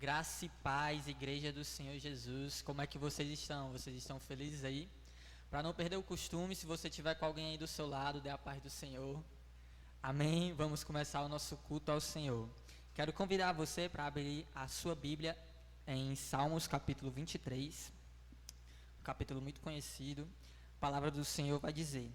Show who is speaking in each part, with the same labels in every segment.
Speaker 1: Graça e paz, Igreja do Senhor Jesus. Como é que vocês estão? Vocês estão felizes aí? Para não perder o costume, se você tiver com alguém aí do seu lado, dê a paz do Senhor. Amém? Vamos começar o nosso culto ao Senhor. Quero convidar você para abrir a sua Bíblia em Salmos capítulo 23, um capítulo muito conhecido. A palavra do Senhor vai dizer: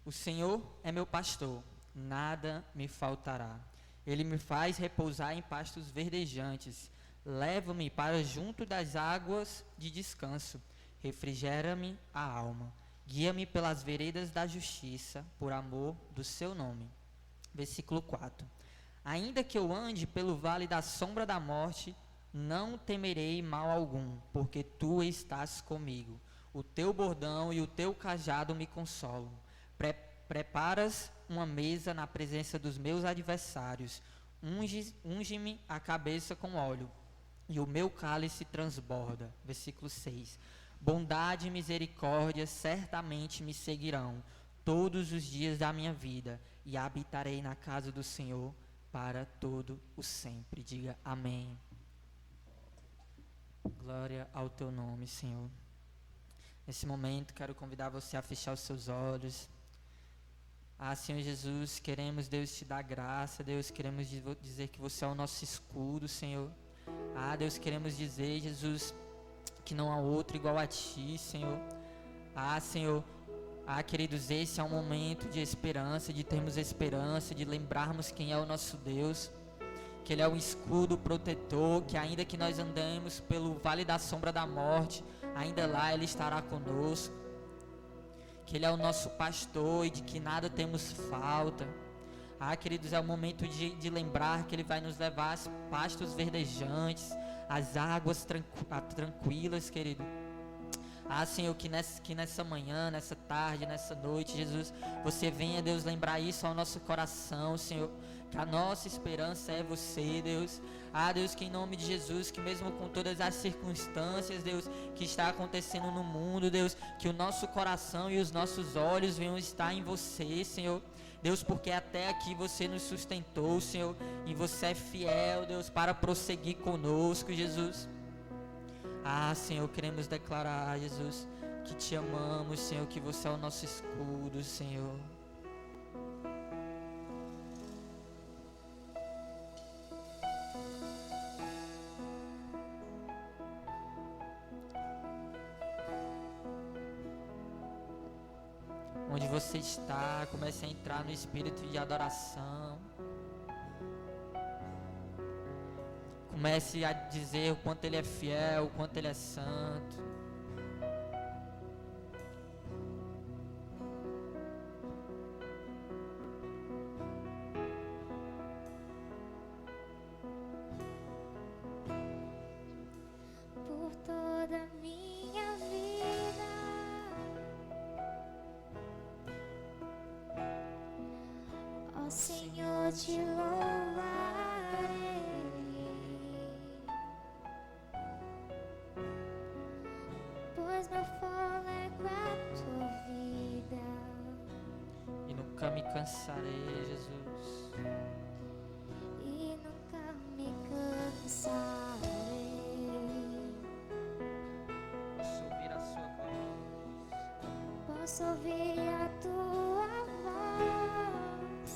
Speaker 1: O Senhor é meu pastor, nada me faltará. Ele me faz repousar em pastos verdejantes. Leva-me para junto das águas de descanso. Refrigera-me a alma. Guia-me pelas veredas da justiça, por amor do seu nome. Versículo 4. Ainda que eu ande pelo vale da sombra da morte, não temerei mal algum, porque tu estás comigo. O teu bordão e o teu cajado me consolam. Preparas uma mesa na presença dos meus adversários. Unge-me a cabeça com óleo, e o meu cálice transborda. Versículo 6. Bondade e misericórdia certamente me seguirão todos os dias da minha vida, e habitarei na casa do Senhor para todo o sempre. Diga amém. Glória ao teu nome, Senhor. Nesse momento quero convidar você a fechar os seus olhos. Senhor Jesus, queremos, Deus, te dar graça. Deus, queremos dizer que você é o nosso escudo, Senhor. Deus, queremos dizer, Jesus, que não há outro igual a ti, Senhor. Senhor, queridos, esse é um momento de esperança, de termos esperança, de lembrarmos quem é o nosso Deus, que Ele é um escudo protetor, que ainda que nós andemos pelo vale da sombra da morte, ainda lá Ele estará conosco, que Ele é o nosso pastor e de que nada temos falta. Queridos, é o momento de lembrar que Ele vai nos levar aos pastos verdejantes, às águas tranquilas, querido. Senhor, que nessa manhã, nessa tarde, nessa noite, Jesus, você venha, Deus, lembrar isso ao nosso coração, Senhor, que a nossa esperança é você, Deus. Deus, que em nome de Jesus, que mesmo com todas as circunstâncias, Deus, que está acontecendo no mundo, Deus, que o nosso coração e os nossos olhos venham estar em você, Senhor. Deus, porque até aqui você nos sustentou, Senhor, e você é fiel, Deus, para prosseguir conosco, Jesus. Senhor, queremos declarar, Jesus, que te amamos, Senhor, que você é o nosso escudo, Senhor. Onde você está, comece a entrar no espírito de adoração. Comece a dizer o quanto Ele é fiel, o quanto Ele é santo.
Speaker 2: Por toda a minha vida, ó Senhor, te louvarei. Pois meu fôlego é a tua vida,
Speaker 1: E nunca me cansarei, Jesus.
Speaker 2: e nunca me cansarei.
Speaker 1: Posso ouvir a sua voz.
Speaker 2: Posso ouvir a tua voz.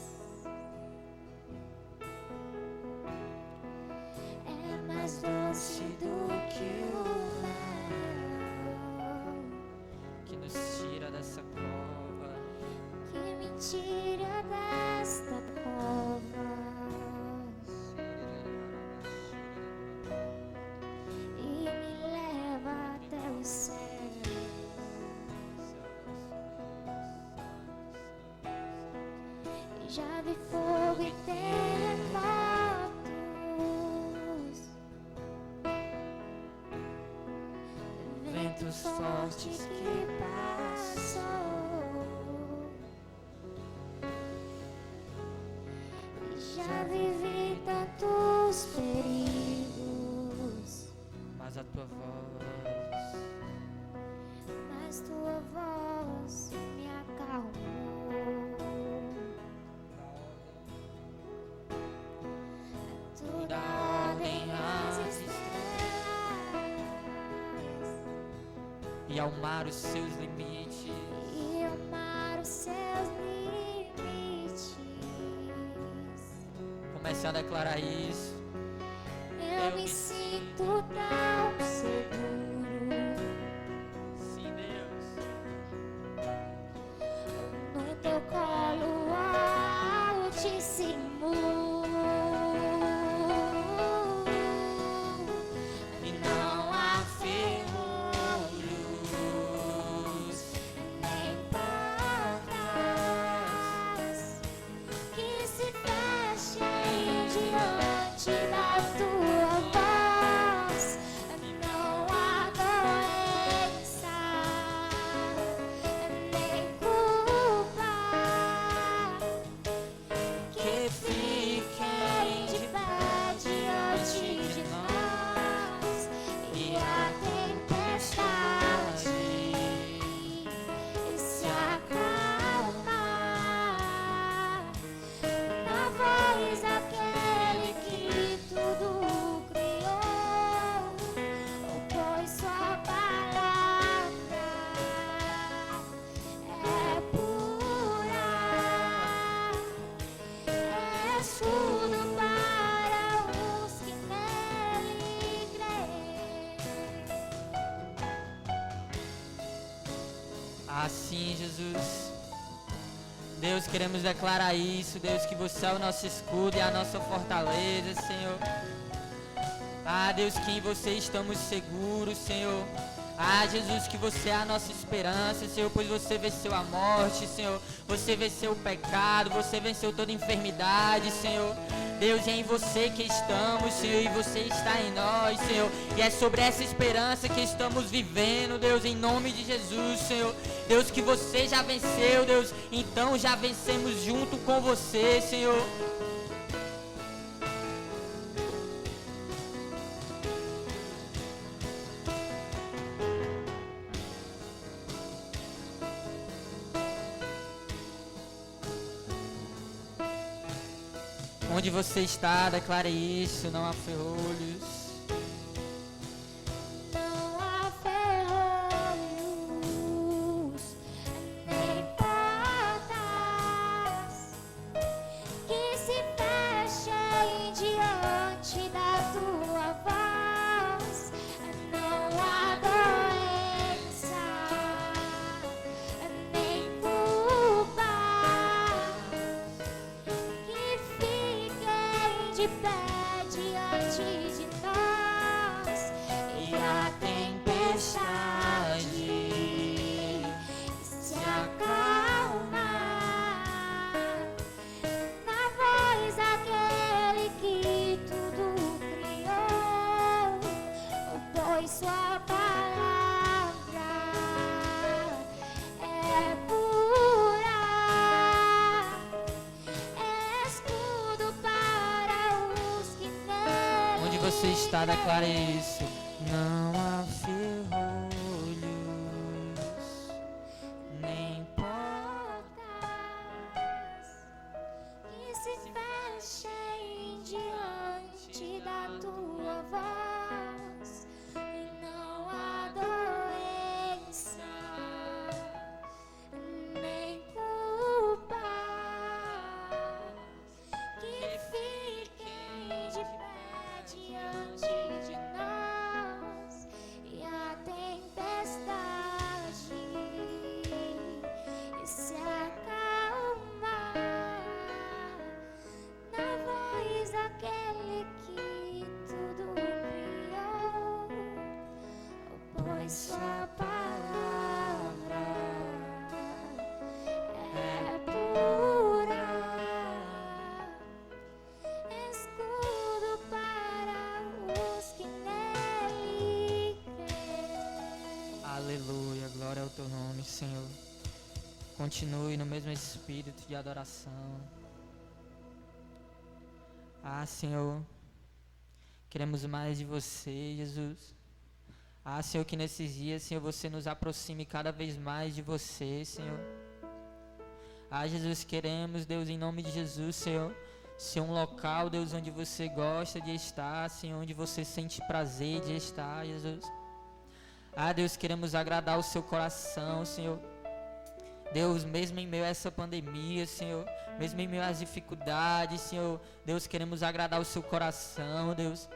Speaker 2: É mais doce do que o mel,
Speaker 1: Que nos tira dessa cova.
Speaker 2: que me tira desta cova e me leva até o céu. Já vi fogo e terremotos, ventos fortes que passou. Já vivi tantos perigos,
Speaker 1: Mas a tua voz
Speaker 2: mas tua voz me acalmou. Toda ordem às estrelas
Speaker 1: amar os seus limites.
Speaker 2: e amar os seus limites.
Speaker 1: Comece a declarar isso.
Speaker 2: Eu me sinto tão seguro
Speaker 1: Sim, Deus.
Speaker 2: no teu colo altíssimo.
Speaker 1: E não há ferrolhos
Speaker 2: Nem portas que se fechem diante da tua voz. Não há doença, nem culpa que fiquem de pé diante de nós. E a tempestade se acalma na voz daquele que tudo criou, pois sua palavra é pura, é escudo para os que nele creem.
Speaker 1: Assim, Jesus. Deus, queremos declarar isso, Deus, que você é o nosso escudo e a nossa fortaleza, Senhor. Ah, Deus, que em você estamos seguros, Senhor. Ah, Jesus, que você é a nossa esperança, Senhor, pois você venceu a morte, Senhor. Você venceu o pecado, você venceu toda enfermidade, Senhor. Deus, é em você que estamos, Senhor, e você está em nós, Senhor. E é sobre essa esperança que estamos vivendo, Deus, em nome de Jesus, Senhor. Deus, que você já venceu, Deus, então já vencemos junto com você, Senhor. Onde você está, declare isso, não há ferrolhos.
Speaker 2: Não há ferrolhos, nem portas que se fechem diante da tua voz. Não há doença, nem culpa que fiquem de pé diante de nós. E a tempestade se acalma na voz daquele que tudo criou, pois sua palavra é pura, é escudo para os que nele
Speaker 1: Onde você está, declare isso. Não há ferrolhos, nem
Speaker 2: portas que se fechem diante da tua voz. E não há doença, nem culpa que fiquem de pé diante de nós. E a tempestade se acalma na voz daquele que tudo criou, pois sua palavra é pura, escudo para os que nele creem.
Speaker 1: Aleluia, glória ao teu nome, Senhor. Continue no mesmo espírito de adoração. Ah, Senhor, queremos mais de você, Jesus. Ah, Senhor, que nesses dias, Senhor, você nos aproxime cada vez mais de você, Senhor. Ah, Jesus, queremos, Deus, em nome de Jesus, Senhor, ser um local, Deus, onde você gosta de estar, Senhor, onde você sente prazer de estar, Jesus. Deus, queremos agradar o seu coração, Senhor. Deus, mesmo em meio a essa pandemia, Senhor, mesmo em meio às dificuldades, Senhor, Deus, queremos agradar o seu coração, Deus.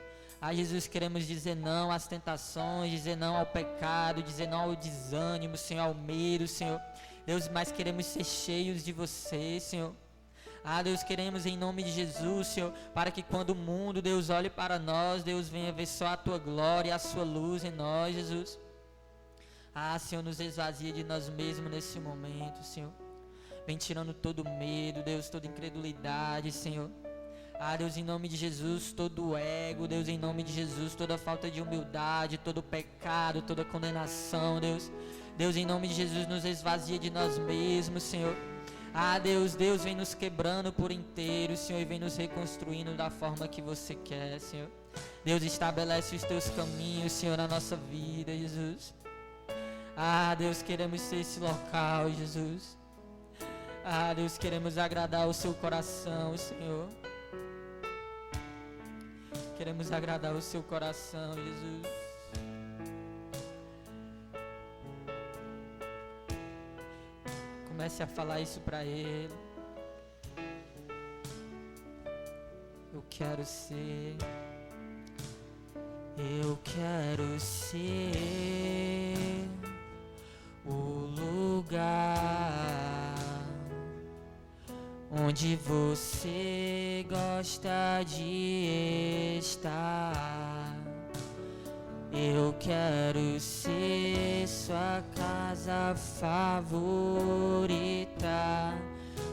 Speaker 1: Jesus, queremos dizer não às tentações, dizer não ao pecado, dizer não ao desânimo, Senhor, ao medo, Senhor. Deus, mas queremos ser cheios de você, Senhor. Deus, queremos em nome de Jesus, Senhor, para que quando o mundo, Deus, olhe para nós, Deus, venha ver só a tua glória, a sua luz em nós, Jesus. Senhor, nos esvazia de nós mesmos nesse momento, Senhor. Vem tirando todo medo, Deus, toda incredulidade, Senhor. Deus, em nome de Jesus, todo ego, Deus, em nome de Jesus, toda falta de humildade, todo pecado, toda condenação, Deus. Deus, em nome de Jesus, nos esvazia de nós mesmos, Senhor. Deus, vem nos quebrando por inteiro, Senhor, e vem nos reconstruindo da forma que você quer, Senhor. Deus, estabelece os teus caminhos, Senhor, na nossa vida, Jesus. Deus, queremos ser esse local, Jesus. Deus, queremos agradar o seu coração, Senhor. Queremos agradar o seu coração, Jesus. Comece a falar isso para Ele. Eu quero ser o lugar onde você gosta de estar. Eu quero ser sua casa favorita.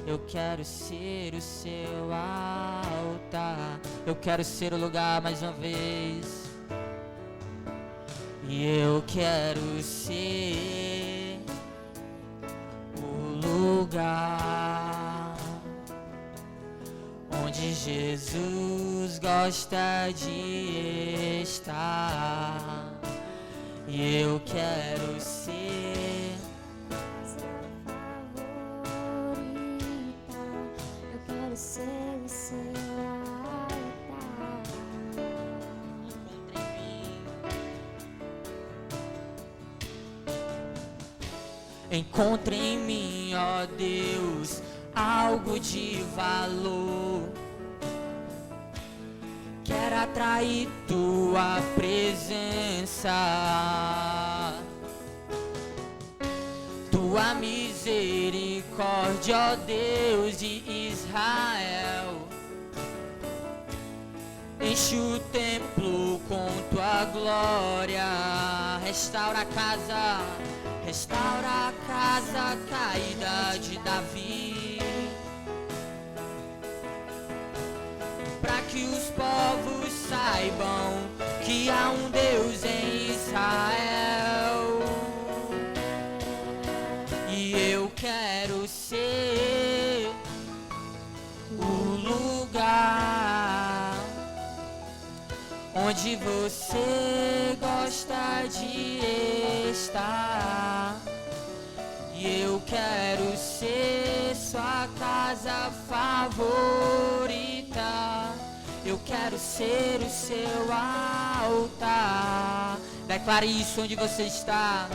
Speaker 1: Eu quero ser o seu altar. Eu quero ser o lugar mais uma vez. E eu quero ser o lugar onde Jesus gosta de estar. E eu quero ser
Speaker 2: favorita. Eu quero ser o seu altar.
Speaker 1: Encontre em mim, ó Deus, algo de valor. Quero atrair tua presença, tua misericórdia, ó Deus de Israel. Enche o templo com tua glória. Restaura a casa caída de Davi, para que os povos saibam que há um Deus em Israel. E eu quero ser o lugar onde você gosta de estar. E eu quero ser sua casa favorita. Eu quero ser o seu altar. Declare isso onde você está.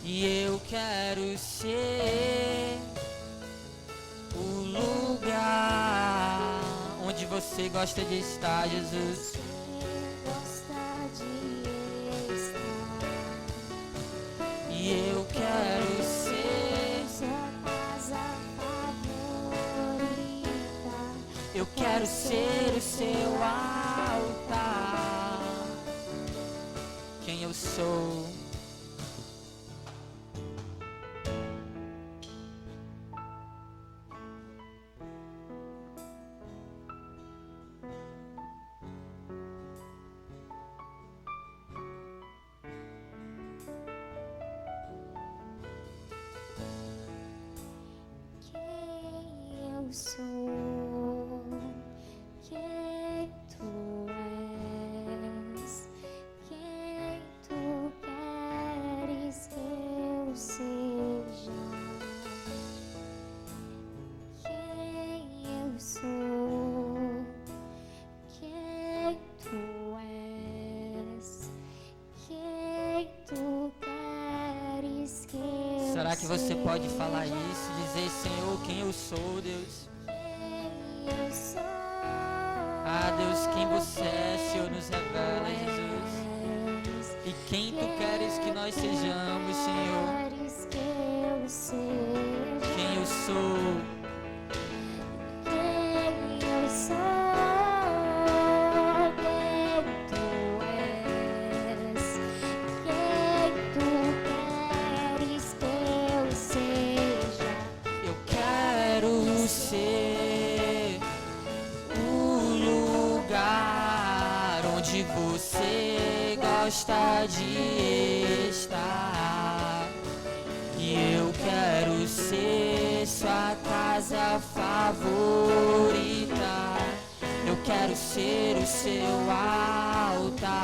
Speaker 1: E eu quero ser o lugar onde você gosta de estar, Jesus. E eu quero ser
Speaker 2: sua casa favorita.
Speaker 1: Eu quero ser o seu altar. Quem eu sou.
Speaker 2: Sou quem tu és, quem tu queres que eu seja, quem eu sou, quem tu és, quem
Speaker 1: que você pode falar isso, dizer, Senhor, quem eu sou, Deus. Ah, Deus, quem você é, Senhor, nos revela, Jesus. E quem tu queres que nós sejamos, Senhor. Quem eu sou. Você gosta de estar, e eu quero ser sua casa favorita. Eu quero ser o seu altar.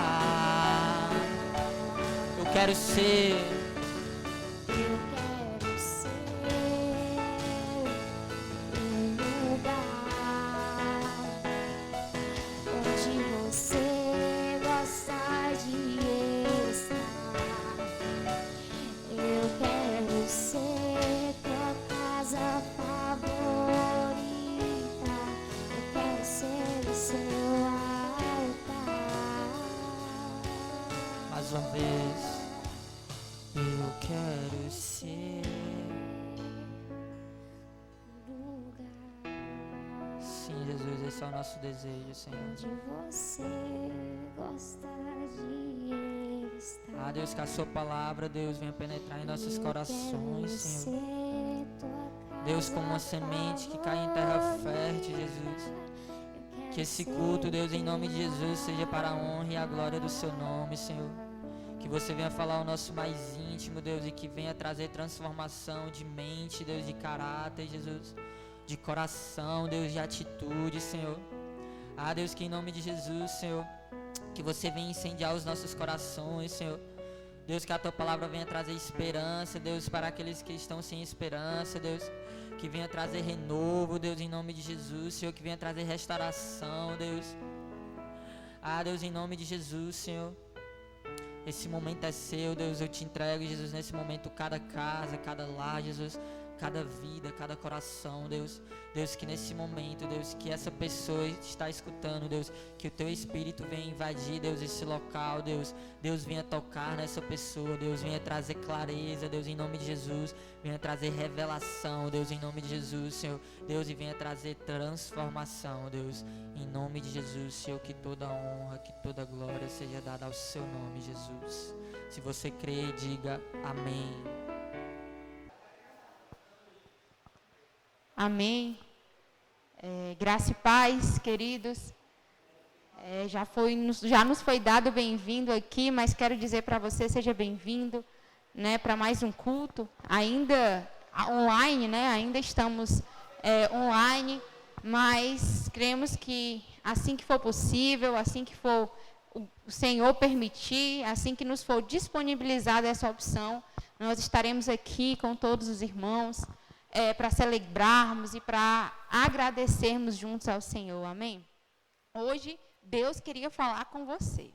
Speaker 1: Eu quero ser. Mais uma vez, eu quero ser. Sim, Jesus, esse é o nosso desejo, Senhor.
Speaker 2: Onde você gosta de estar.
Speaker 1: Ah, Deus, que a sua palavra, Deus, venha penetrar em nossos corações, Senhor. Deus, como uma semente que cai em terra fértil, Jesus. Que esse culto, Deus, em nome de Jesus, seja para a honra e a glória do seu nome, Senhor. Que você venha falar o nosso mais íntimo, Deus, e que venha trazer transformação de mente, Deus, de caráter, Jesus, de coração, Deus, de atitude, Senhor. Ah, Deus, que em nome de Jesus, Senhor, que você venha incendiar os nossos corações, Senhor. Deus, que a tua palavra venha trazer esperança, Deus, para aqueles que estão sem esperança, Deus. Que venha trazer renovo, Deus, em nome de Jesus, Senhor. Que venha trazer restauração, Deus. Ah, Deus, em nome de Jesus, Senhor. Esse momento é seu, Deus, eu te entrego, Jesus, nesse momento, cada casa, cada lar, Jesus, cada vida, cada coração, Deus. Deus, que nesse momento, Deus, que essa pessoa está escutando, Deus, que o teu Espírito venha invadir, Deus, esse local, Deus. Deus, venha tocar nessa pessoa, Deus, venha trazer clareza, Deus, em nome de Jesus. Venha trazer revelação, Deus, em nome de Jesus, Senhor. Deus, e venha trazer transformação, Deus, em nome de Jesus, Senhor. Que toda honra, que toda glória seja dada ao seu nome, Jesus. Se você crê, diga amém.
Speaker 3: Amém. Graça e paz, queridos. Já nos foi dado bem-vindo aqui, mas quero dizer para você, seja bem-vindo, né, para mais um culto, ainda online, né, ainda estamos online, mas cremos que assim que for possível, assim que for o Senhor permitir, assim que nos for disponibilizada essa opção, nós estaremos aqui com todos os irmãos, para celebrarmos e para agradecermos juntos ao Senhor, amém? Hoje, Deus queria falar com você,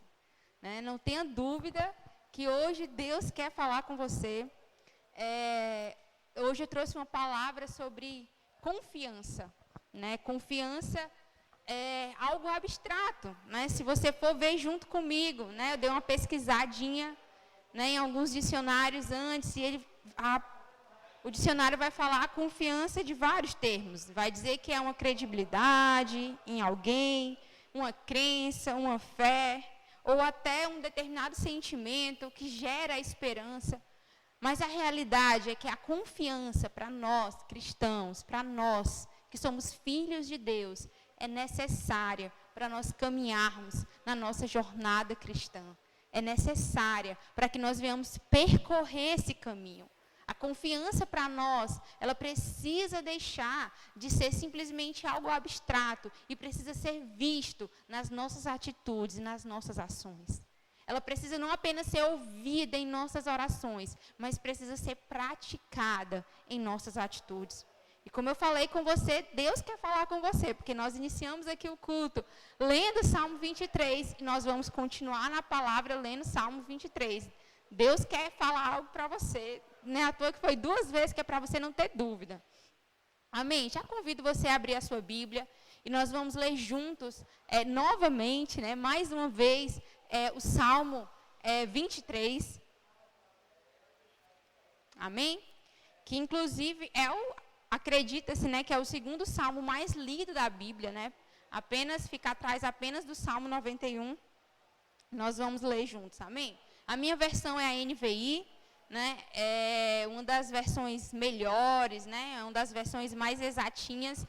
Speaker 3: né? Não tenha dúvida que hoje Deus quer falar com você. Hoje eu trouxe uma palavra sobre confiança, né? Confiança é algo abstrato, né? Se você for ver junto comigo, né? Eu dei uma pesquisadinha, né, em alguns dicionários antes, e o dicionário vai falar confiança de vários termos. Vai dizer que é uma credibilidade em alguém, uma crença, uma fé, ou até um determinado sentimento que gera esperança. Mas a realidade é que a confiança para nós, cristãos, para nós que somos filhos de Deus, é necessária para nós caminharmos na nossa jornada cristã. É necessária para que nós venhamos percorrer esse caminho. A confiança para nós, ela precisa deixar de ser simplesmente algo abstrato e precisa ser visto nas nossas atitudes e nas nossas ações. Ela precisa não apenas ser ouvida em nossas orações, mas precisa ser praticada em nossas atitudes. E como eu falei com você, Deus quer falar com você, porque nós iniciamos aqui o culto lendo o Salmo 23 e nós vamos continuar na palavra lendo o Salmo 23. Deus quer falar algo para você não é à toa que foi 2 vezes, que é para você não ter dúvida. Amém? Já convido você a abrir a sua Bíblia e nós vamos ler juntos, novamente, né, mais uma vez, o Salmo 23. Amém? Que inclusive acredita-se, né, que é o segundo salmo mais lido da Bíblia, né? Fica atrás apenas do Salmo 91. Nós vamos ler juntos, amém? A minha versão é a NVI, né? É uma das versões melhores, né? É uma das versões mais exatinhas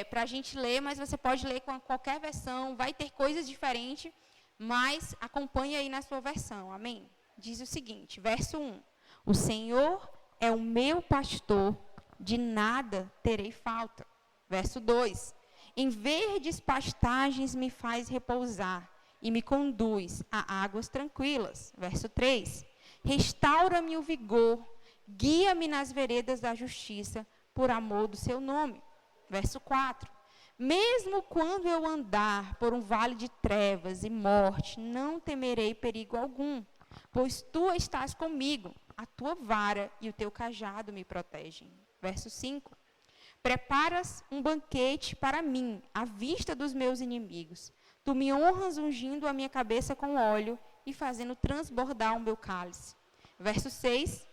Speaker 3: para a gente ler, mas você pode ler com qualquer versão, vai ter coisas diferentes, mas acompanhe aí na sua versão, amém? Diz o seguinte, verso 1. O Senhor é o meu pastor, de nada terei falta. Verso 2. Em verdes pastagens me faz repousar e me conduz a águas tranquilas. Verso 3. Restaura-me o vigor, guia-me nas veredas da justiça, por amor do seu nome. Verso 4. Mesmo quando eu andar por um vale de trevas e morte, não temerei perigo algum, pois tu estás comigo, a tua vara e o teu cajado me protegem. Verso 5. Preparas um banquete para mim, à vista dos meus inimigos. Tu me honras ungindo a minha cabeça com óleo e fazendo transbordar o meu cálice. Verso 6.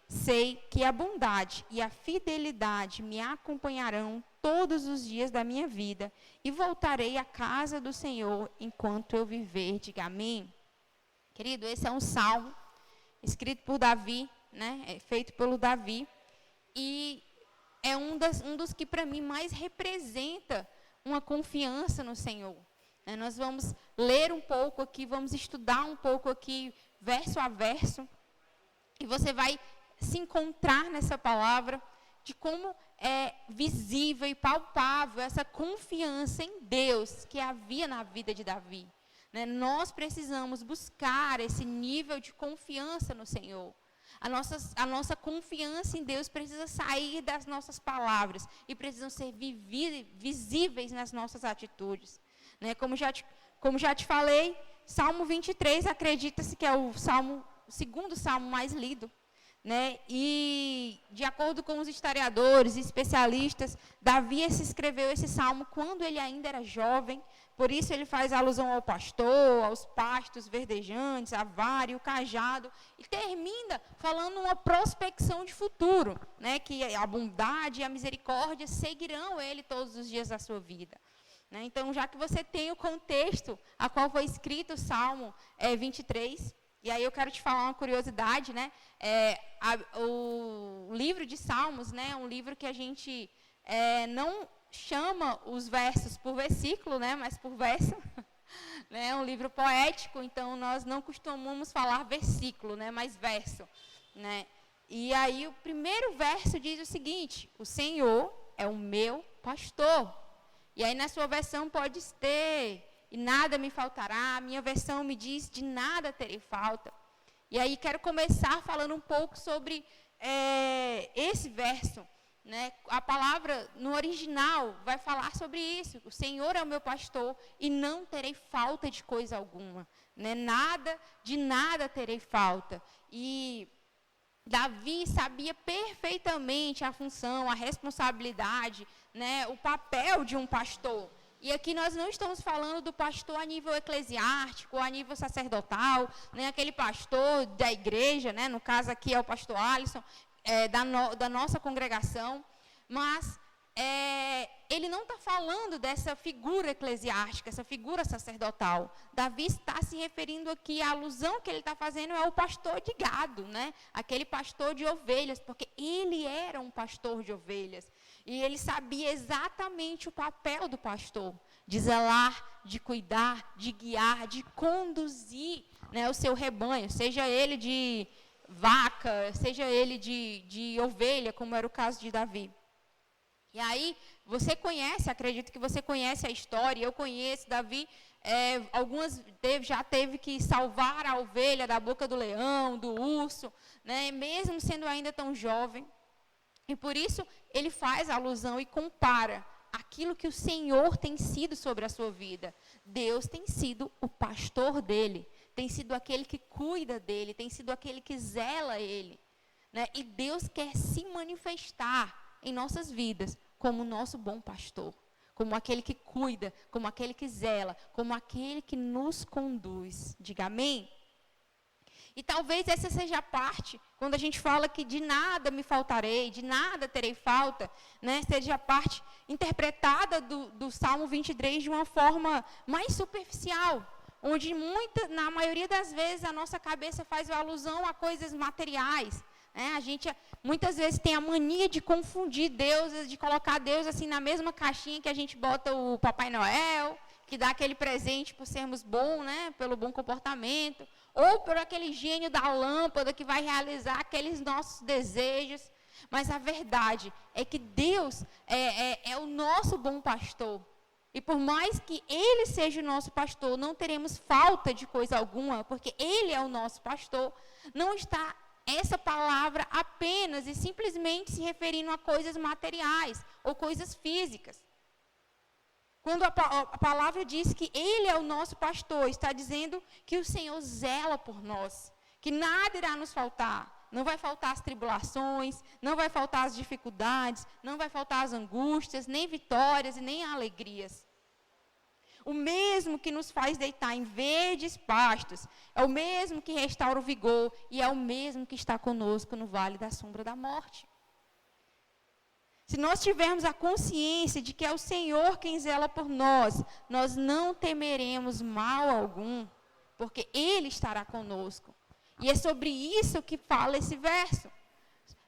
Speaker 3: Sei que a bondade e a fidelidade me acompanharão todos os dias da minha vida e voltarei à casa do Senhor enquanto eu viver. Diga amém. Querido, esse é um salmo escrito por Davi, né? Feito pelo Davi, e é um dos que para mim mais representa uma confiança no Senhor. Nós vamos ler um pouco aqui, vamos estudar um pouco aqui, verso a verso, e você vai se encontrar nessa palavra de como é visível e palpável essa confiança em Deus que havia na vida de Davi. Nós precisamos buscar esse nível de confiança no Senhor. A nossa confiança em Deus precisa sair das nossas palavras e precisam ser visíveis nas nossas atitudes. Como já te falei, Salmo 23 acredita-se que é o segundo salmo mais lido. E, de acordo com os historiadores e especialistas, Davi escreveu esse salmo quando ele ainda era jovem. Por isso ele faz alusão ao pastor, aos pastos verdejantes, a vara e o cajado, e termina falando uma prospecção de futuro, que a bondade e a misericórdia seguirão ele todos os dias da sua vida. Então, já que você tem o contexto a qual foi escrito o Salmo 23, e aí eu quero te falar uma curiosidade, o livro de Salmos, é um livro que a gente não chama os versos por versículo, mas por verso. É um livro poético, então nós não costumamos falar versículo, mas verso. E aí o primeiro verso diz o seguinte: o Senhor é o meu pastor. E aí na sua versão pode ter, e nada me faltará. A minha versão me diz, de nada terei falta. E aí quero começar falando um pouco sobre esse verso. A palavra no original vai falar sobre isso. O Senhor é o meu pastor e não terei falta de coisa alguma. De nada terei falta. E Davi sabia perfeitamente a função, a responsabilidade, o papel de um pastor. E aqui nós não estamos falando do pastor a nível eclesiástico, a nível sacerdotal, aquele pastor da igreja, no caso aqui é o pastor Alisson, da nossa congregação, mas ele não está falando dessa figura eclesiástica, essa figura sacerdotal. Davi está se referindo aqui, a alusão que ele está fazendo é o pastor de gado, aquele pastor de ovelhas, porque ele era um pastor de ovelhas, e ele sabia exatamente o papel do pastor, de zelar, de cuidar, de guiar, de conduzir o seu rebanho, seja ele de vaca, seja ele de ovelha, como era o caso de Davi. E aí, você conhece, acredito que você conhece a história, eu conheço, Davi, já teve que salvar a ovelha da boca do leão, do urso, mesmo sendo ainda tão jovem. E por isso, ele faz alusão e compara aquilo que o Senhor tem sido sobre a sua vida. Deus tem sido o pastor dele, tem sido aquele que cuida dele, tem sido aquele que zela ele. né? E Deus quer se manifestar em nossas vidas como o nosso bom pastor, como aquele que cuida, como aquele que zela, como aquele que nos conduz. Diga amém? E talvez essa seja a parte, quando a gente fala que de nada me faltarei, de nada terei falta, né? Seja a parte interpretada do Salmo 23 de uma forma mais superficial, onde na maioria das vezes a nossa cabeça faz alusão a coisas materiais. A gente muitas vezes tem a mania de confundir Deus, de colocar Deus assim na mesma caixinha que a gente bota o Papai Noel, que dá aquele presente por sermos bons, né? Pelo bom comportamento, ou por aquele gênio da lâmpada que vai realizar aqueles nossos desejos. Mas a verdade é que Deus é o nosso bom pastor. E por mais que Ele seja o nosso pastor, não teremos falta de coisa alguma, porque Ele é o nosso pastor. Não está essa palavra apenas e simplesmente se referindo a coisas materiais ou coisas físicas. Quando a palavra diz que Ele é o nosso pastor, está dizendo que o Senhor zela por nós, que nada irá nos faltar. Não vai faltar as tribulações, não vai faltar as dificuldades, não vai faltar as angústias, nem vitórias e nem alegrias. O mesmo que nos faz deitar em verdes pastos, é o mesmo que restaura o vigor e é o mesmo que está conosco no vale da sombra da morte. Se nós tivermos a consciência de que é o Senhor quem zela por nós, nós não temeremos mal algum, porque Ele estará conosco. E é sobre isso que fala esse verso.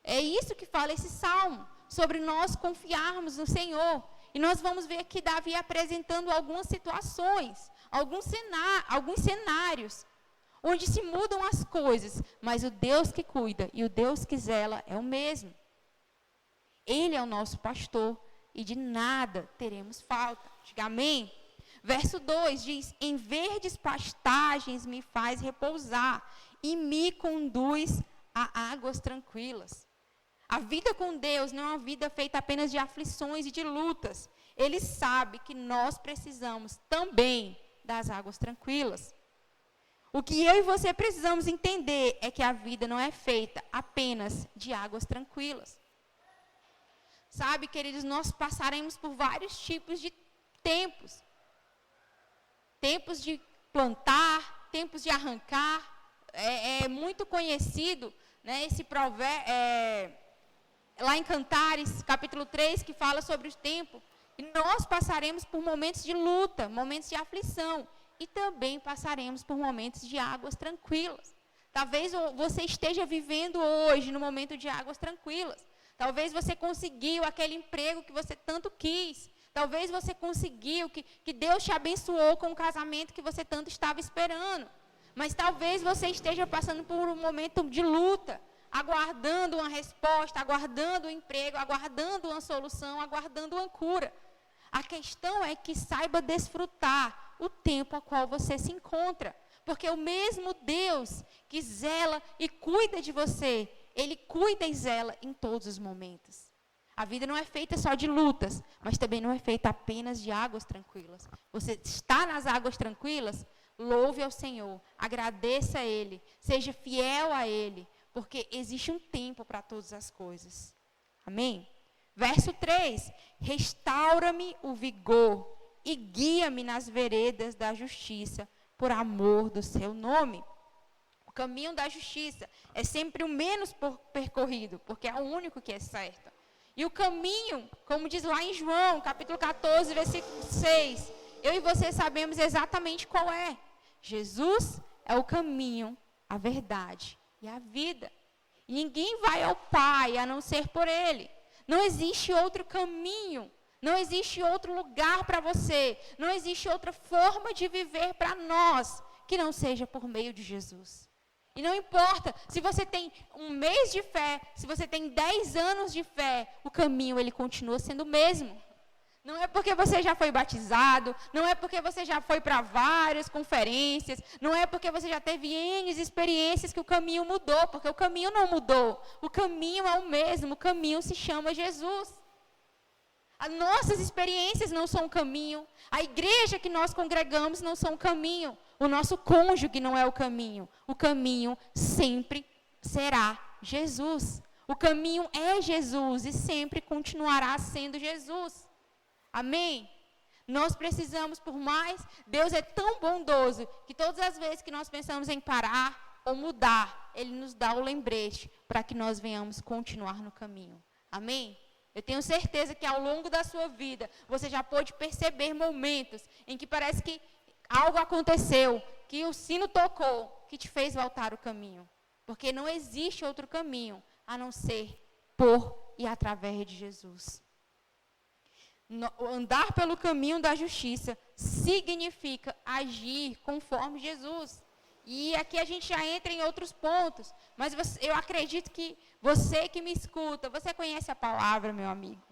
Speaker 3: É isso que fala esse salmo, sobre nós confiarmos no Senhor. E nós vamos ver aqui Davi apresentando algumas situações, alguns cenários, onde se mudam as coisas, mas o Deus que cuida e o Deus que zela é o mesmo. Ele é o nosso pastor e de nada teremos falta. Diga amém? Verso 2 diz: em verdes pastagens me faz repousar e me conduz a águas tranquilas. A vida com Deus não é uma vida feita apenas de aflições e de lutas. Ele sabe que nós precisamos também das águas tranquilas. O que eu e você precisamos entender é que a vida não é feita apenas de águas tranquilas. Sabe, queridos, nós passaremos por vários tipos de tempos. Tempos de plantar, tempos de arrancar. É muito conhecido, né, esse provérbio, lá em Cantares, capítulo 3, que fala sobre o tempo. E nós passaremos por momentos de luta, momentos de aflição. E também passaremos por momentos de águas tranquilas. Talvez você esteja vivendo hoje no momento de águas tranquilas. Talvez você conseguiu aquele emprego que você tanto quis. Talvez você conseguiu, que Deus te abençoou com o casamento que você tanto estava esperando. Mas talvez você esteja passando por um momento de luta, aguardando uma resposta, aguardando um emprego, aguardando uma solução, aguardando uma cura. A questão é que saiba desfrutar o tempo a qual você se encontra. Porque o mesmo Deus que zela e cuida de você, Ele cuida e zela em todos os momentos. A vida não é feita só de lutas, mas também não é feita apenas de águas tranquilas. Você está nas águas tranquilas? Louve ao Senhor, agradeça a Ele, seja fiel a Ele, porque existe um tempo para todas as coisas. Amém? Verso 3, restaura-me o vigor e guia-me nas veredas da justiça, por amor do seu nome. O caminho da justiça é sempre o menos percorrido, porque é o único que é certo. E o caminho, como diz lá em João, capítulo 14, versículo 6, eu e você sabemos exatamente qual é. Jesus é o caminho, a verdade e a vida. E ninguém vai ao Pai a não ser por Ele. Não existe outro caminho, não existe outro lugar para você, não existe outra forma de viver para nós que não seja por meio de Jesus. E não importa se você tem um mês de fé, se você tem 10 anos de fé, o caminho ele continua sendo o mesmo. Não é porque você já foi batizado, não é porque você já foi para várias conferências, não é porque você já teve N experiências que o caminho mudou, porque o caminho não mudou. O caminho é o mesmo, o caminho se chama Jesus. As nossas experiências não são o caminho, a igreja que nós congregamos não são o caminho, o nosso cônjuge não é o caminho sempre será Jesus. O caminho é Jesus e sempre continuará sendo Jesus. Amém? Nós precisamos, por mais, Deus é tão bondoso que todas as vezes que nós pensamos em parar ou mudar, Ele nos dá o lembrete para que nós venhamos continuar no caminho. Amém? Eu tenho certeza que ao longo da sua vida, você já pôde perceber momentos em que parece que algo aconteceu, que o sino tocou, que te fez voltar o caminho. Porque não existe outro caminho a não ser por e através de Jesus. Andar pelo caminho da justiça significa agir conforme Jesus. E aqui a gente já entra em outros pontos. Mas eu acredito que você que me escuta, você conhece a palavra, meu amigo.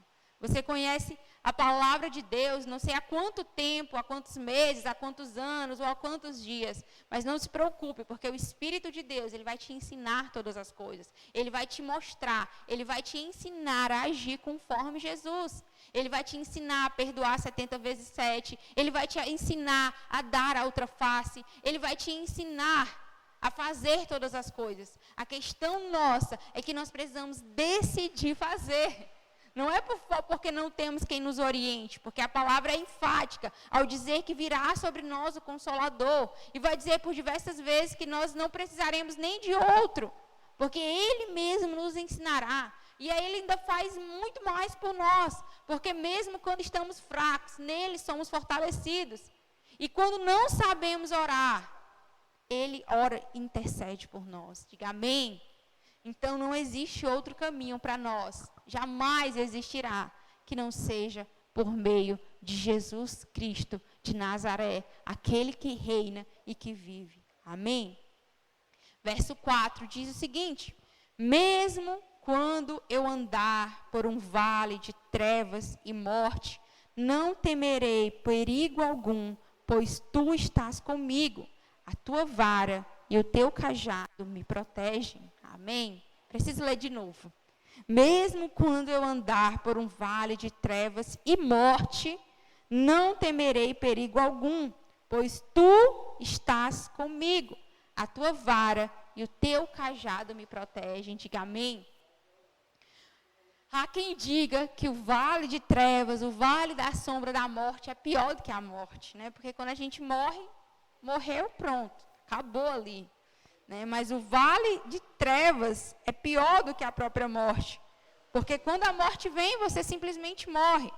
Speaker 3: Você conhece a palavra de Deus, não sei há quanto tempo, há quantos meses, há quantos anos ou há quantos dias. Mas não se preocupe, porque o Espírito de Deus, Ele vai te ensinar todas as coisas. Ele vai te mostrar, Ele vai te ensinar a agir conforme Jesus. Ele vai te ensinar a perdoar 70 vezes 7. Ele vai te ensinar a dar a outra face. Ele vai te ensinar a fazer todas as coisas. A questão nossa é que nós precisamos decidir fazer. Não é porque não temos quem nos oriente, porque a palavra é enfática ao dizer que virá sobre nós o Consolador. E vai dizer por diversas vezes que nós não precisaremos nem de outro, porque Ele mesmo nos ensinará. E aí Ele ainda faz muito mais por nós, porque mesmo quando estamos fracos, nele somos fortalecidos. E quando não sabemos orar, Ele ora e intercede por nós. Diga amém. Então não existe outro caminho para nós, jamais existirá, que não seja por meio de Jesus Cristo de Nazaré, aquele que reina e que vive. Amém? Verso 4 diz o seguinte: mesmo quando eu andar por um vale de trevas e morte, não temerei perigo algum, pois tu estás comigo, a tua vara e o teu cajado me protegem. Amém? Preciso ler de novo. Mesmo quando eu andar por um vale de trevas e morte, não temerei perigo algum, pois tu estás comigo. A tua vara e o teu cajado me protegem. Diga amém. Há quem diga que o vale de trevas, o vale da sombra da morte é pior do que a morte, né? Porque quando a gente morre, morreu, pronto, acabou ali. Né? Mas o vale de trevas é pior do que a própria morte. Porque quando a morte vem, você simplesmente morre.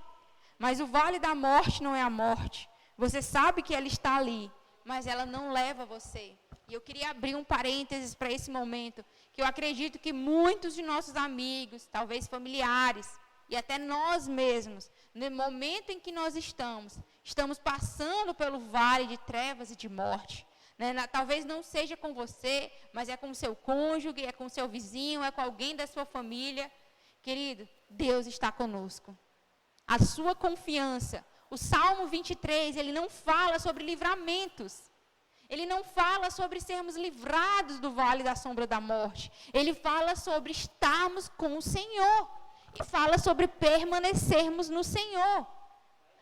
Speaker 3: Mas o vale da morte não é a morte. Você sabe que ela está ali, mas ela não leva você. E eu queria abrir um parênteses para esse momento, que eu acredito que muitos de nossos amigos, talvez familiares, e até nós mesmos, no momento em que nós estamos passando pelo vale de trevas e de morte. Talvez não seja com você, mas é com o seu cônjuge, é com o seu vizinho, é com alguém da sua família. Querido, Deus está conosco. A sua confiança. O Salmo 23, ele não fala sobre livramentos. Ele não fala sobre sermos livrados do vale da sombra da morte. Ele fala sobre estarmos com o Senhor. E fala sobre permanecermos no Senhor.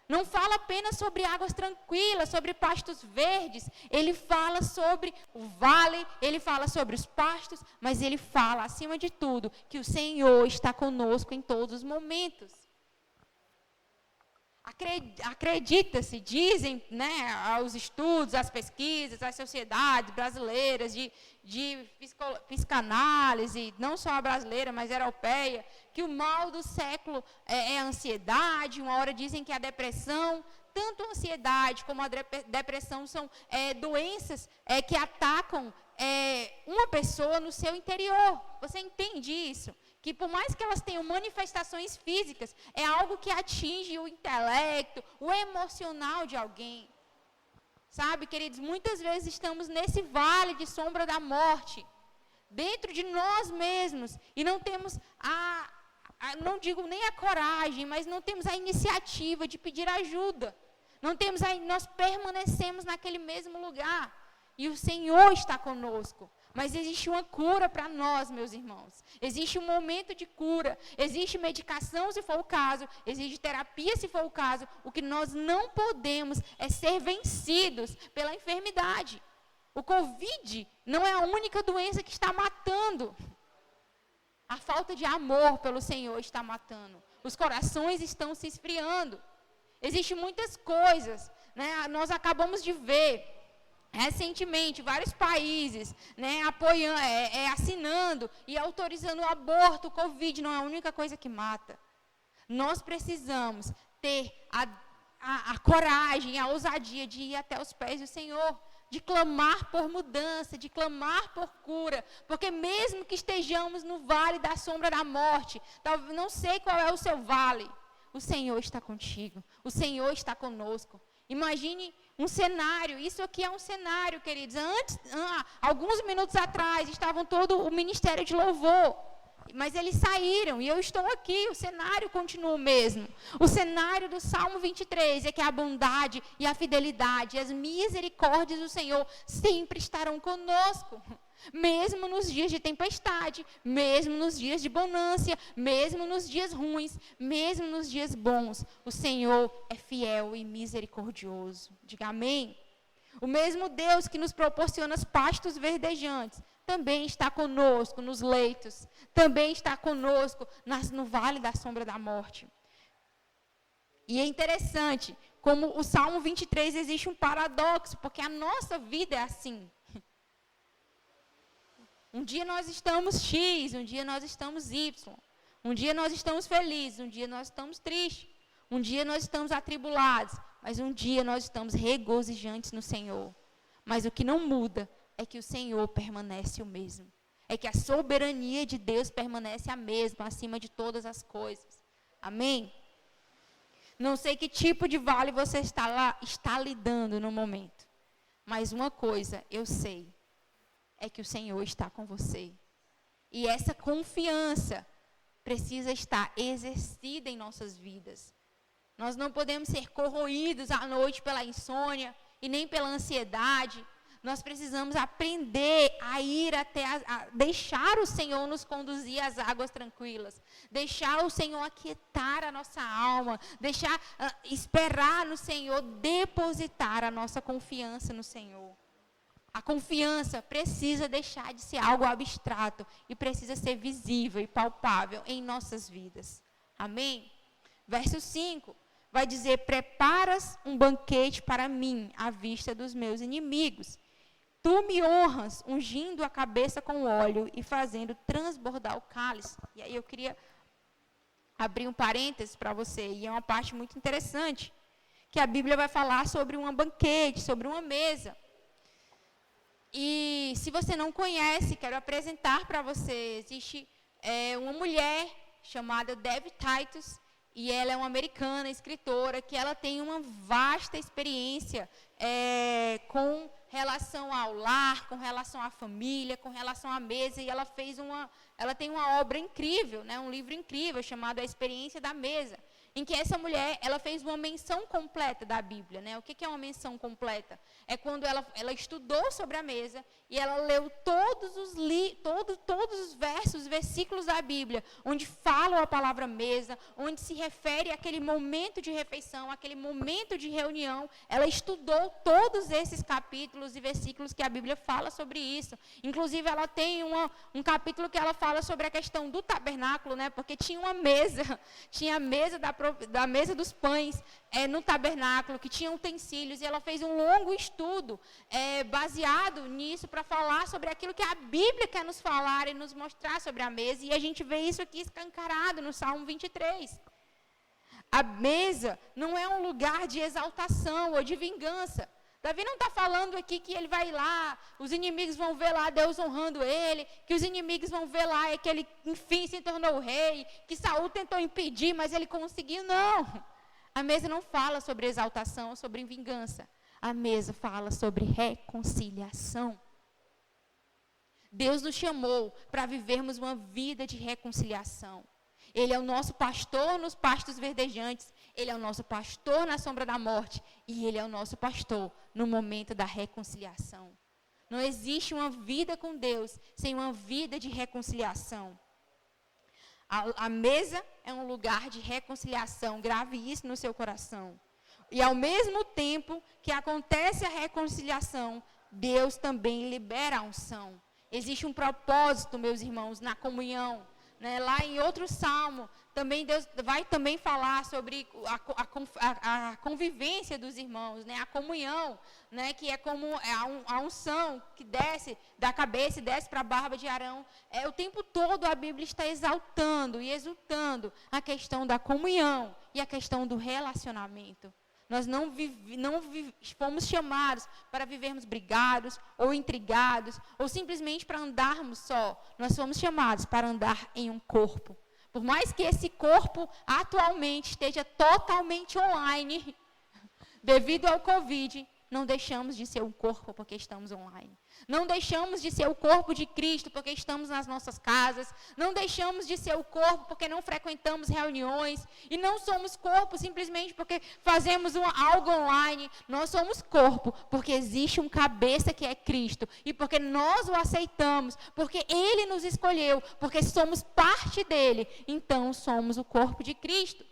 Speaker 3: Não fala apenas sobre águas tranquilas, sobre pastos verdes. Ele fala sobre o vale, ele fala sobre os pastos, mas ele fala, acima de tudo, que o Senhor está conosco em todos os momentos. Acredita-se, dizem, os estudos, as pesquisas, as sociedades brasileiras de psicanálise, não só a brasileira, mas a europeia, que o mal do século é a ansiedade. Uma hora dizem que a depressão, tanto a ansiedade como a depressão são doenças que atacam uma pessoa no seu interior. Você entende isso? Que por mais que elas tenham manifestações físicas, é algo que atinge o intelecto, o emocional de alguém. Sabe, queridos, muitas vezes estamos nesse vale de sombra da morte, dentro de nós mesmos, e não temos não digo nem a coragem, mas não temos a iniciativa de pedir ajuda. Nós permanecemos naquele mesmo lugar, e o Senhor está conosco. Mas existe uma cura para nós, meus irmãos. Existe um momento de cura. Existe medicação, se for o caso. Existe terapia, se for o caso. O que nós não podemos é ser vencidos pela enfermidade. O Covid não é a única doença que está matando. A falta de amor pelo Senhor está matando. Os corações estão se esfriando. Existem muitas coisas, né? Nós acabamos de ver recentemente vários países, né, apoiando, assinando e autorizando o aborto. O Covid não é a única coisa que mata. Nós precisamos ter a coragem, a ousadia de ir até os pés do Senhor, de clamar por mudança, de clamar por cura, porque mesmo que estejamos no vale da sombra da morte, não sei qual é o seu vale, o Senhor está contigo, o Senhor está conosco. Imagine um cenário, isso aqui é um cenário, queridos. Alguns minutos atrás, estavam todo o ministério de louvor, mas eles saíram e eu estou aqui, o cenário continua o mesmo. O cenário do Salmo 23 é que a bondade e a fidelidade e as misericórdias do Senhor sempre estarão conosco. Mesmo nos dias de tempestade, mesmo nos dias de bonança, mesmo nos dias ruins, mesmo nos dias bons, o Senhor é fiel e misericordioso. Diga amém. O mesmo Deus que nos proporciona os pastos verdejantes, também está conosco nos leitos, também está conosco no vale da sombra da morte. E é interessante, como o Salmo 23 existe um paradoxo, porque a nossa vida é assim. Um dia nós estamos X, um dia nós estamos Y. Um dia nós estamos felizes, um dia nós estamos tristes. Um dia nós estamos atribulados, mas um dia nós estamos regozijantes no Senhor. Mas o que não muda é que o Senhor permanece o mesmo. É que a soberania de Deus permanece a mesma, acima de todas as coisas. Amém? Não sei que tipo de vale você está lidando no momento. Mas uma coisa eu sei. É que o Senhor está com você. E essa confiança precisa estar exercida em nossas vidas. Nós não podemos ser corroídos à noite pela insônia e nem pela ansiedade. Nós precisamos aprender a ir deixar o Senhor nos conduzir às águas tranquilas. Deixar o Senhor aquietar a nossa alma. Esperar no Senhor, depositar a nossa confiança no Senhor. A confiança precisa deixar de ser algo abstrato e precisa ser visível e palpável em nossas vidas. Amém? Verso 5 vai dizer: preparas um banquete para mim à vista dos meus inimigos. Tu me honras ungindo a cabeça com óleo e fazendo transbordar o cálice. E aí eu queria abrir um parênteses para você, e é uma parte muito interessante, que a Bíblia vai falar sobre um banquete, sobre uma mesa. E se você não conhece, quero apresentar para você, existe uma mulher chamada Debbie Titus, e ela é uma americana, escritora, que ela tem uma vasta experiência com relação ao lar, com relação à família, com relação à mesa, e ela tem uma obra incrível, né, um livro incrível chamado A Experiência da Mesa, em que essa mulher, ela fez uma menção completa da Bíblia, né? O que é uma menção completa? É quando ela estudou sobre a mesa e ela leu todos os versos, versículos da Bíblia, onde falam a palavra mesa, onde se refere àquele momento de refeição, àquele momento de reunião. Ela estudou todos esses capítulos e versículos que a Bíblia fala sobre isso. Inclusive, ela tem um capítulo que ela fala sobre a questão do tabernáculo, né? Porque tinha uma mesa, tinha a mesa da mesa dos pães no tabernáculo, que tinha utensílios, e ela fez um longo estudo baseado nisso para falar sobre aquilo que a Bíblia quer nos falar e nos mostrar sobre a mesa, e a gente vê isso aqui escancarado no Salmo 23. A mesa não é um lugar de exaltação ou de vingança. Davi não está falando aqui que ele vai lá, os inimigos vão ver lá Deus honrando ele, que os inimigos vão ver lá que ele, enfim, se tornou rei, que Saul tentou impedir, mas ele conseguiu. Não. A mesa não fala sobre exaltação, sobre vingança. A mesa fala sobre reconciliação. Deus nos chamou para vivermos uma vida de reconciliação. Ele é o nosso pastor nos pastos verdejantes. Ele é o nosso pastor na sombra da morte. E Ele é o nosso pastor no momento da reconciliação. Não existe uma vida com Deus sem uma vida de reconciliação. A mesa é um lugar de reconciliação. Grave isso no seu coração. E ao mesmo tempo que acontece a reconciliação, Deus também libera a unção. Existe um propósito, meus irmãos, na comunhão, né? Lá em outro salmo, também Deus vai também falar sobre a convivência dos irmãos, né? A comunhão, né? Que é como a unção que desce da cabeça e desce para a barba de Arão. O tempo todo a Bíblia está exaltando e exultando a questão da comunhão e a questão do relacionamento. Nós não fomos chamados para vivermos brigados ou intrigados ou simplesmente para andarmos só. Nós fomos chamados para andar em um corpo. Por mais que esse corpo atualmente esteja totalmente online, devido ao Covid, não deixamos de ser um corpo porque estamos online. Não deixamos de ser o corpo de Cristo porque estamos nas nossas casas. Não deixamos de ser o corpo porque não frequentamos reuniões. E não somos corpo simplesmente porque fazemos algo online. Nós somos corpo porque existe um cabeça que é Cristo. E porque nós o aceitamos. Porque Ele nos escolheu. Porque somos parte dEle. Então somos o corpo de Cristo.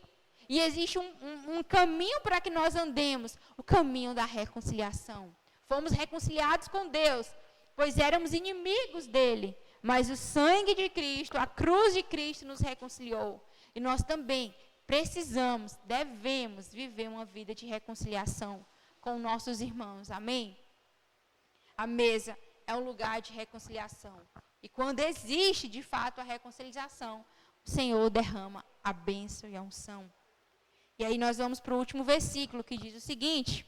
Speaker 3: E existe um caminho para que nós andemos. O caminho da reconciliação. Fomos reconciliados com Deus, pois éramos inimigos dele. Mas o sangue de Cristo, a cruz de Cristo nos reconciliou. E nós também precisamos, devemos viver uma vida de reconciliação com nossos irmãos. Amém? A mesa é um lugar de reconciliação. E quando existe, de fato, a reconciliação, o Senhor derrama a bênção e a unção. E aí nós vamos para o último versículo, que diz o seguinte...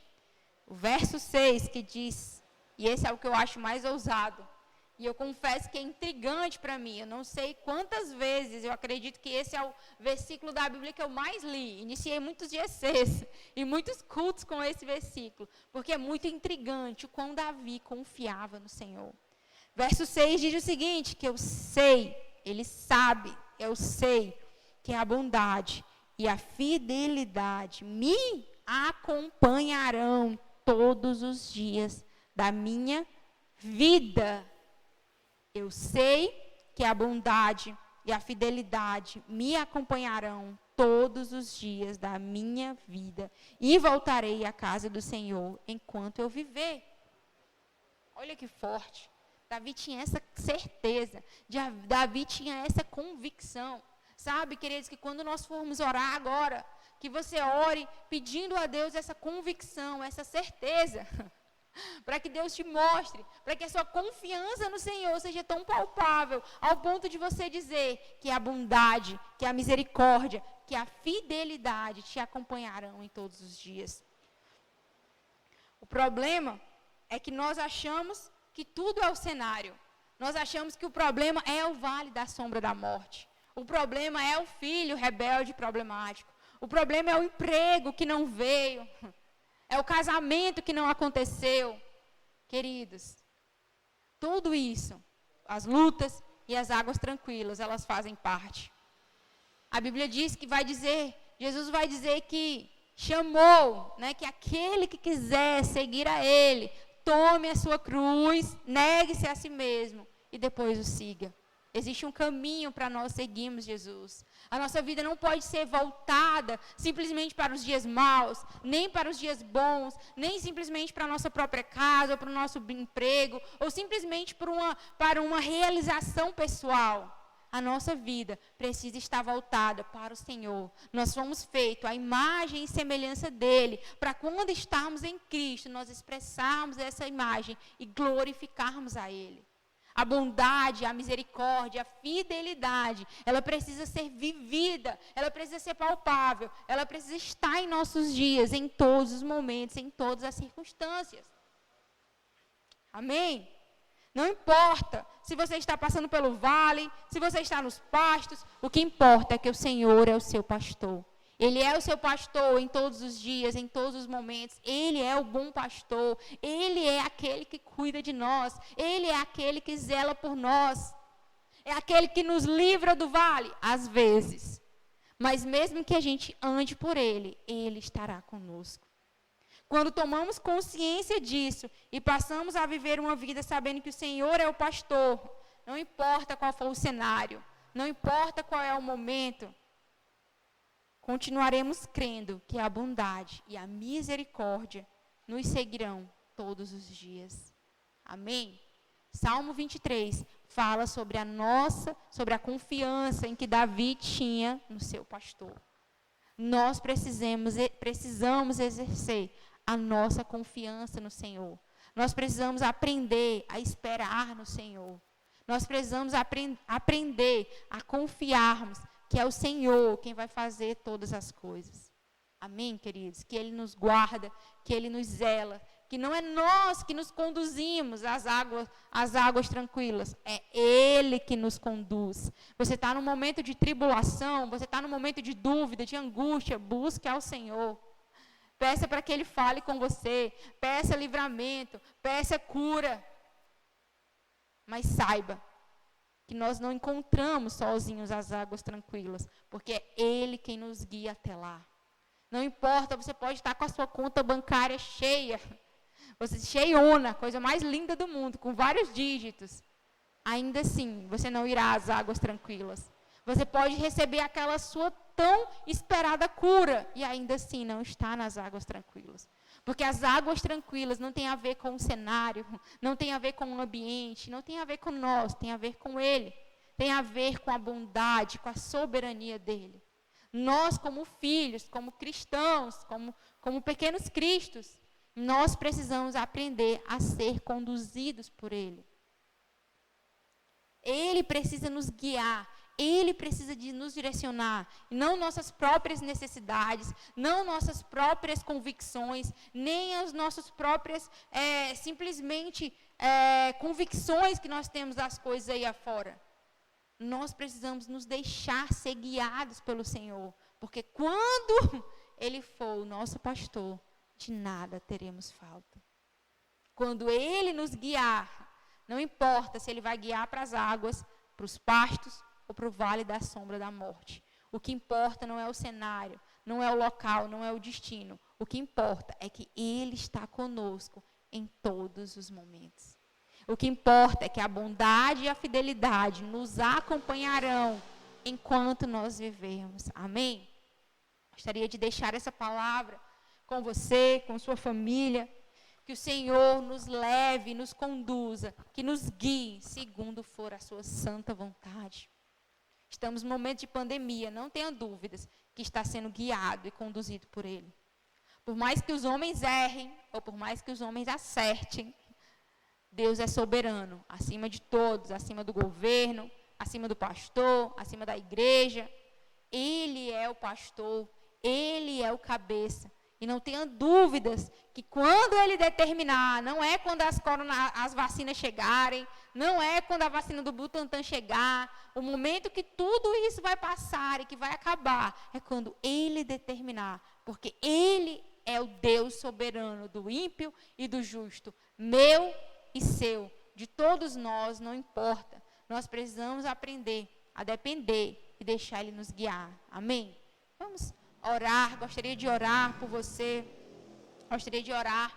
Speaker 3: O verso 6 que diz, e esse é o que eu acho mais ousado, e eu confesso que é intrigante para mim, eu não sei quantas vezes, eu acredito que esse é o versículo da Bíblia que eu mais li, iniciei muitos GCs e muitos cultos com esse versículo, porque é muito intrigante o quão Davi confiava no Senhor. Verso 6 diz o seguinte, que eu sei, ele sabe, eu sei, que a bondade e a fidelidade me acompanharão todos os dias da minha vida. Eu sei que a bondade e a fidelidade me acompanharão todos os dias da minha vida e voltarei à casa do Senhor enquanto eu viver. Olha que forte. Davi tinha essa certeza, Davi tinha essa convicção. Sabe, queridos, que quando nós formos orar agora, que você ore pedindo a Deus essa convicção, essa certeza, para que Deus te mostre, para que a sua confiança no Senhor seja tão palpável, ao ponto de você dizer que a bondade, que a misericórdia, que a fidelidade te acompanharão em todos os dias. O problema é que nós achamos que tudo é o cenário. Nós achamos que o problema é o vale da sombra da morte. O problema é o filho rebelde problemático. O problema é o emprego que não veio. É o casamento que não aconteceu. Queridos, tudo isso, as lutas e as águas tranquilas, elas fazem parte. A Bíblia diz que Jesus vai dizer que chamou, né, que aquele que quiser seguir a Ele, tome a sua cruz, negue-se a si mesmo e depois o siga. Existe um caminho para nós seguirmos Jesus. A nossa vida não pode ser voltada simplesmente para os dias maus, nem para os dias bons, nem simplesmente para a nossa própria casa, ou para o nosso emprego, ou simplesmente para uma realização pessoal. A nossa vida precisa estar voltada para o Senhor. Nós fomos feitos à imagem e semelhança dEle, para quando estarmos em Cristo, nós expressarmos essa imagem e glorificarmos a Ele. A bondade, a misericórdia, a fidelidade, ela precisa ser vivida, ela precisa ser palpável, ela precisa estar em nossos dias, em todos os momentos, em todas as circunstâncias. Amém? Não importa se você está passando pelo vale, se você está nos pastos, o que importa é que o Senhor é o seu pastor. Ele é o seu pastor em todos os dias, em todos os momentos. Ele é o bom pastor. Ele é aquele que cuida de nós. Ele é aquele que zela por nós. É aquele que nos livra do vale, às vezes. Mas mesmo que a gente ande por Ele, Ele estará conosco. Quando tomamos consciência disso e passamos a viver uma vida sabendo que o Senhor é o pastor, não importa qual for o cenário, não importa qual é o momento, continuaremos crendo que a bondade e a misericórdia nos seguirão todos os dias. Amém? Salmo 23 fala sobre a confiança em que Davi tinha no seu pastor. Nós precisamos exercer a nossa confiança no Senhor. Nós precisamos aprender a esperar no Senhor. Nós precisamos aprender a confiarmos que é o Senhor quem vai fazer todas as coisas. Amém, queridos? Que Ele nos guarda, que Ele nos zela, que não é nós que nos conduzimos às águas tranquilas, é Ele que nos conduz. Você está num momento de tribulação, você está num momento de dúvida, de angústia, busque ao Senhor. Peça para que Ele fale com você, peça livramento, peça cura. Mas saiba que nós não encontramos sozinhos as águas tranquilas, porque é Ele quem nos guia até lá. Não importa, você pode estar com a sua conta bancária cheia, você cheiona, coisa mais linda do mundo, com vários dígitos. Ainda assim, você não irá às águas tranquilas. Você pode receber aquela sua tão esperada cura, e ainda assim não está nas águas tranquilas. Porque as águas tranquilas não tem a ver com o cenário, não tem a ver com o ambiente, não tem a ver com nós, tem a ver com Ele. Tem a ver com a bondade, com a soberania dEle. Nós, como filhos, como cristãos, como pequenos cristos, nós precisamos aprender a ser conduzidos por Ele. Ele precisa nos guiar, Ele precisa de nos direcionar, não nossas próprias necessidades, não nossas próprias convicções, nem as nossas próprias, simplesmente, convicções que nós temos das coisas aí afora. Nós precisamos nos deixar ser guiados pelo Senhor, porque quando Ele for o nosso pastor, de nada teremos falta. Quando Ele nos guiar, não importa se Ele vai guiar para as águas, para os pastos ou para o vale da sombra da morte. O que importa não é o cenário, não é o local, não é o destino. O que importa é que Ele está conosco em todos os momentos. O que importa é que a bondade e a fidelidade nos acompanharão enquanto nós vivermos. Amém? Gostaria de deixar essa palavra com você, com sua família. Que o Senhor nos leve, nos conduza, que nos guie segundo for a sua santa vontade. Estamos num momento de pandemia, não tenha dúvidas que está sendo guiado e conduzido por Ele. Por mais que os homens errem, ou por mais que os homens acertem, Deus é soberano, acima de todos, acima do governo, acima do pastor, acima da igreja. Ele é o pastor, Ele é o cabeça. E não tenha dúvidas que quando Ele determinar, não é quando as vacinas chegarem, não é quando a vacina do Butantan chegar, o momento que tudo isso vai passar e que vai acabar, é quando Ele determinar, porque Ele é o Deus soberano do ímpio e do justo, meu e seu, de todos nós, não importa. Nós precisamos aprender a depender e deixar Ele nos guiar. Amém? Vamos orar. Gostaria de orar por você. Gostaria de orar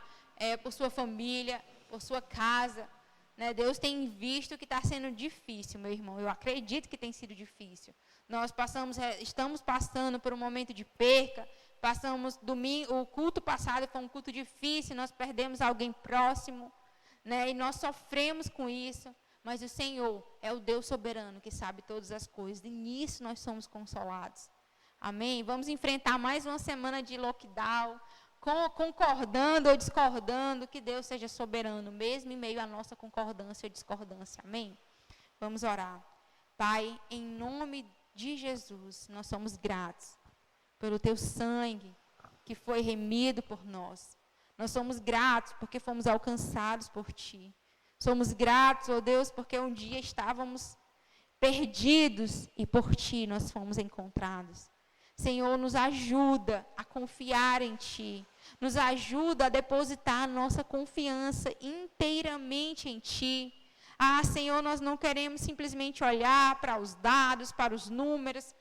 Speaker 3: por sua família, por sua casa. Né? Deus tem visto que está sendo difícil, meu irmão. Eu acredito que tem sido difícil. Nós estamos passando por um momento de perca. Passamos domingo, o culto passado foi um culto difícil. Nós perdemos alguém próximo. Né? E nós sofremos com isso, mas o Senhor é o Deus soberano que sabe todas as coisas, e nisso nós somos consolados. Amém? Vamos enfrentar mais uma semana de lockdown, concordando ou discordando, que Deus seja soberano, mesmo em meio à nossa concordância ou discordância. Amém? Vamos orar. Pai, em nome de Jesus, nós somos gratos pelo Teu sangue que foi remido por nós. Nós somos gratos porque fomos alcançados por Ti. Somos gratos, ó Deus, porque um dia estávamos perdidos e por Ti nós fomos encontrados. Senhor, nos ajuda a confiar em Ti. Nos ajuda a depositar a nossa confiança inteiramente em Ti. Ah, Senhor, nós não queremos simplesmente olhar para os dados, para os números,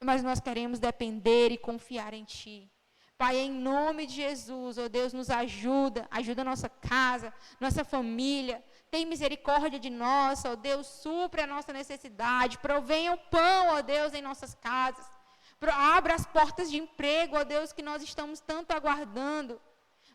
Speaker 3: mas nós queremos depender e confiar em Ti. Pai, em nome de Jesus, ó Deus, nos ajuda a nossa casa, nossa família. Tem misericórdia de nós, ó Deus, supre a nossa necessidade. Provenha o pão, ó Deus, em nossas casas. Abra as portas de emprego, ó Deus, que nós estamos tanto aguardando.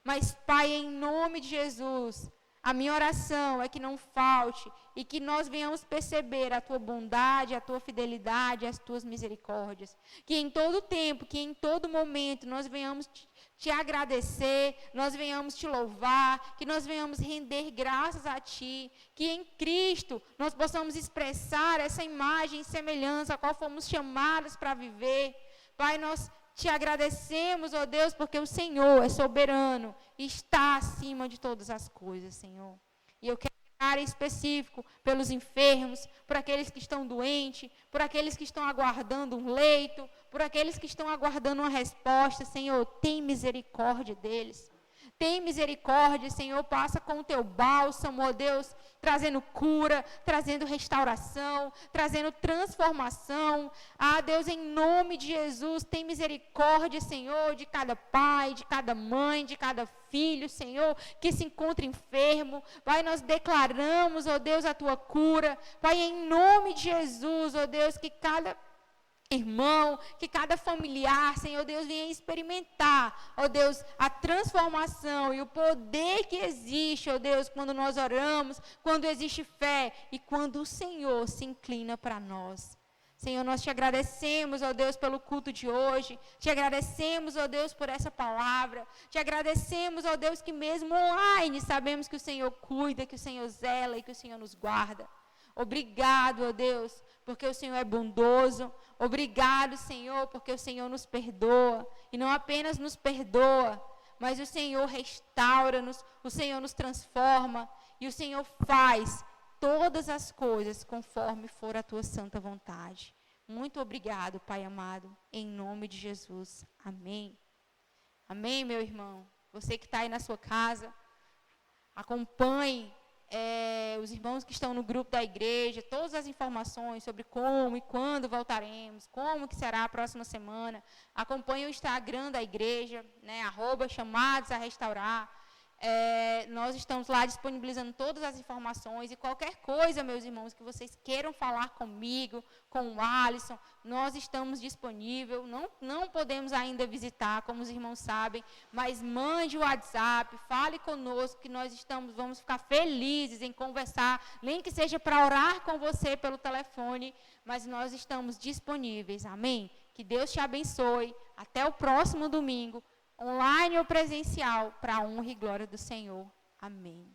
Speaker 3: Mas, Pai, em nome de Jesus, A minha oração é que não falte e que nós venhamos perceber a tua bondade, a tua fidelidade, as tuas misericórdias. Que em todo tempo, que em todo momento nós venhamos te agradecer, nós venhamos te louvar, que nós venhamos render graças a ti, que em Cristo nós possamos expressar essa imagem e semelhança a qual fomos chamados para viver. Pai, nós te agradecemos, ó Deus, porque o Senhor é soberano e está acima de todas as coisas, Senhor. E eu quero orar em específico pelos enfermos, por aqueles que estão doentes, por aqueles que estão aguardando um leito, por aqueles que estão aguardando uma resposta. Senhor, tem misericórdia deles. Tem misericórdia, Senhor, passa com o teu bálsamo, ó Deus, trazendo cura, trazendo restauração, trazendo transformação. Ah, Deus, em nome de Jesus, tem misericórdia, Senhor, de cada pai, de cada mãe, de cada filho, Senhor, que se encontra enfermo. Pai, nós declaramos, ó Deus, a tua cura. Pai, em nome de Jesus, ó Deus, que cada irmão, que cada familiar, Senhor Deus, venha experimentar, ó Deus, a transformação e o poder que existe, ó Deus, quando nós oramos, quando existe fé e quando o Senhor se inclina para nós. Senhor, nós te agradecemos, ó Deus, pelo culto de hoje, te agradecemos, ó Deus, por essa palavra, te agradecemos, ó Deus, que mesmo online sabemos que o Senhor cuida, que o Senhor zela e que o Senhor nos guarda. Obrigado, ó Deus, porque o Senhor é bondoso. Obrigado, Senhor, porque o Senhor nos perdoa. E não apenas nos perdoa, mas o Senhor restaura-nos, o Senhor nos transforma. E o Senhor faz todas as coisas conforme for a tua santa vontade. Muito obrigado, Pai amado, em nome de Jesus. Amém. Amém, meu irmão. Você que está aí na sua casa, acompanhe os irmãos que estão no grupo da igreja, todas as informações sobre como e quando voltaremos, como que será a próxima semana. Acompanhe o Instagram da igreja, né, @chamados-a-restaurar. Nós estamos lá disponibilizando todas as informações e qualquer coisa, meus irmãos, que vocês queiram falar comigo, com o Alisson, nós estamos disponíveis. Não podemos ainda visitar, como os irmãos sabem, mas mande o WhatsApp, fale conosco, que nós vamos ficar felizes em conversar, nem que seja para orar com você pelo telefone, mas nós estamos disponíveis, amém? Que Deus te abençoe, até o próximo domingo, online ou presencial, para a honra e glória do Senhor. Amém.